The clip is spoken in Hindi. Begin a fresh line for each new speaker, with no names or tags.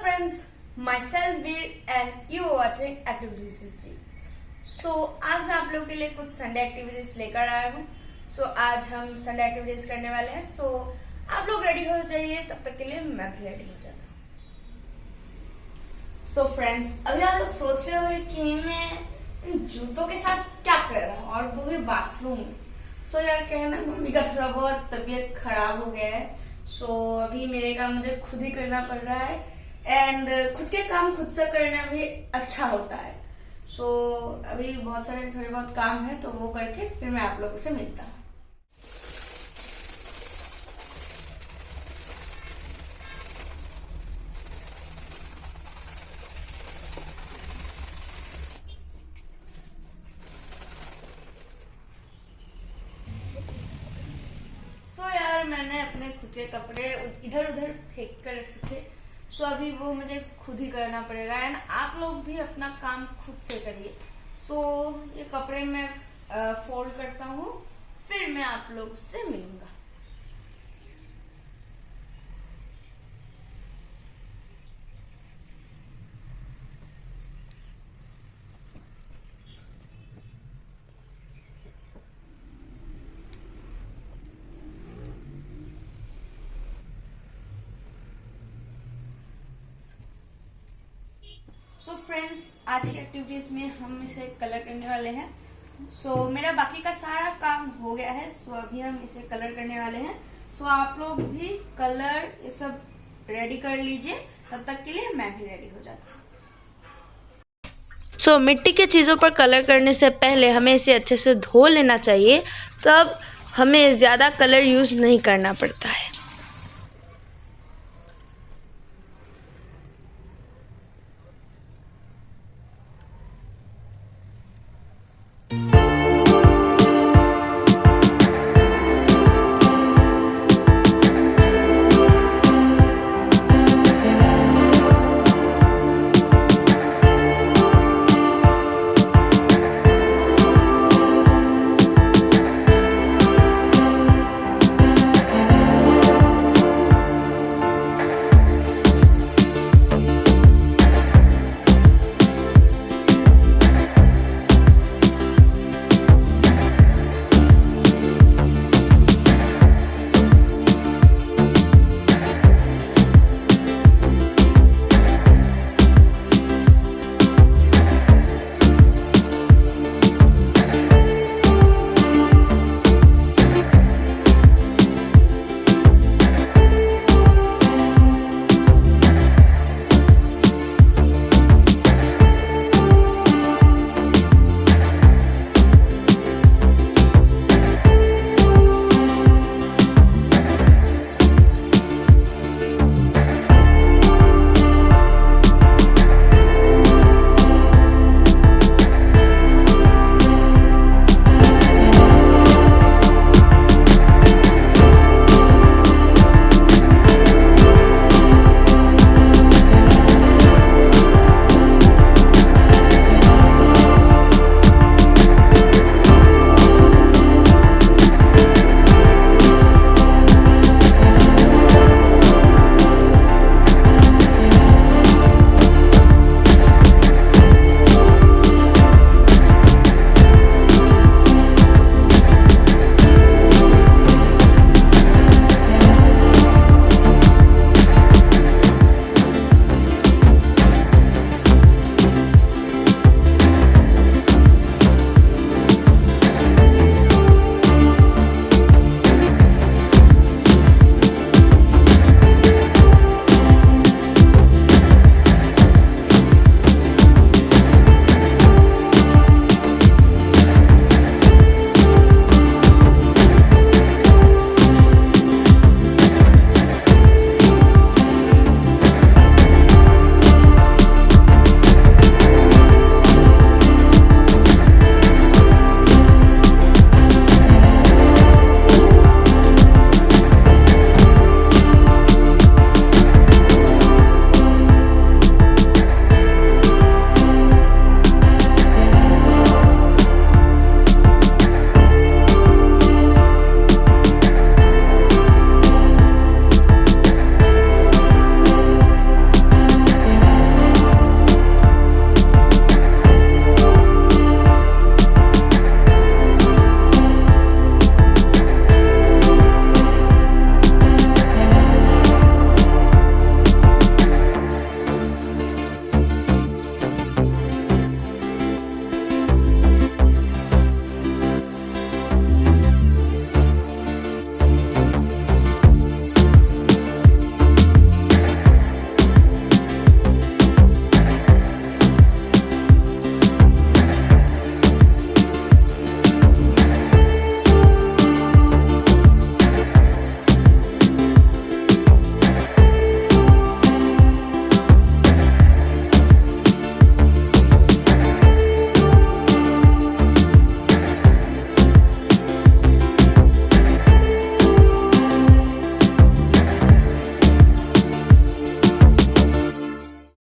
friends, myself Veer and you are watching Activities with Veer. So आज मैं आप लोगों के लिए कुछ संडे एक्टिविटीज लेकर आया हूँ. So आज हम संडे एक्टिविटीज करने वाले हैं. So आप लोग रेडी हो जाइए, तब तक के लिए मैं भी रेडी हो जाता हूँ. So friends, अभी आप लोग सोच रहे होंगे कि मैं इन जूतों के साथ क्या कर रहा हूँ और वो भी बाथरूम में. So यार क्या है ना, मम्मी का थोड़ा बहुत तबीयत खराब हो गया है. So अभी मेरे काम मुझे खुद ही करना पड़ रहा है एंड खुद के काम खुद से करना भी अच्छा होता है. So अभी बहुत सारे थोड़े बहुत काम है, तो वो करके फिर मैं आप लोगों से मिलता हूँ. यार मैंने अपने खुद के कपड़े इधर उधर फेंक कर रखे थे. सो अभी वो मुझे खुद ही करना पड़ेगा एंड आप लोग भी अपना काम खुद से करिए. सो ये कपड़े मैं फोल्ड करता हूँ, फिर मैं आप लोग से मिलूंगा. सो फ्रेंड्स, आज की एक्टिविटीज में हम इसे कलर करने वाले हैं. सो मेरा बाकी का सारा काम हो गया है. सो अभी हम इसे कलर करने वाले हैं. सो आप लोग भी कलर ये सब रेडी कर लीजिए, तब तक के लिए मैं भी रेडी हो जाता हूँ.
सो मिट्टी के चीज़ों पर कलर करने से पहले हमें इसे अच्छे से धो लेना चाहिए, तब हमें ज़्यादा कलर यूज़ नहीं करना पड़ता है.